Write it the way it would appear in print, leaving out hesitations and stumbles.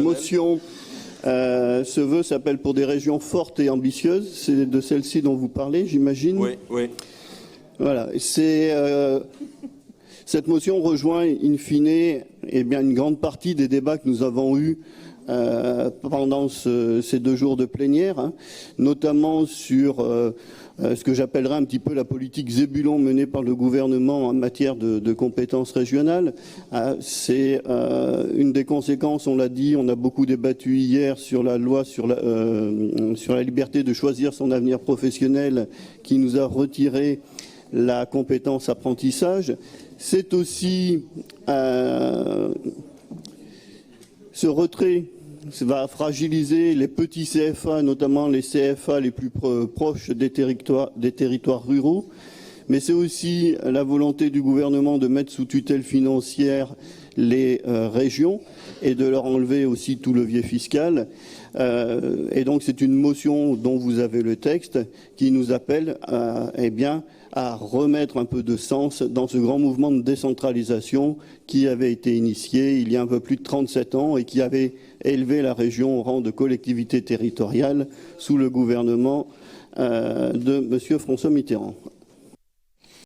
Motion, ce vœu s'appelle pour des régions fortes et ambitieuses. C'est de celle-ci dont vous parlez, j'imagine. Oui, oui. Voilà. Cette motion rejoint, in fine, une grande partie des débats que nous avons eus pendant ces 2 jours de plénière, notamment sur ce que j'appellerais un petit peu la politique Zébulon menée par le gouvernement en matière de compétences régionales. C'est une des conséquences, on l'a dit, on a beaucoup débattu hier sur la loi sur la liberté de choisir son avenir professionnel qui nous a retiré la compétence apprentissage. C'est aussi ce retrait va fragiliser les petits CFA, notamment les CFA les plus proches des territoires ruraux. Mais c'est aussi la volonté du gouvernement de mettre sous tutelle financière les régions et de leur enlever aussi tout levier fiscal. Et donc c'est une motion dont vous avez le texte qui nous appelle à remettre un peu de sens dans ce grand mouvement de décentralisation qui avait été initié il y a un peu plus de 37 ans et qui avait élevé la région au rang de collectivité territoriale sous le gouvernement de M. François Mitterrand.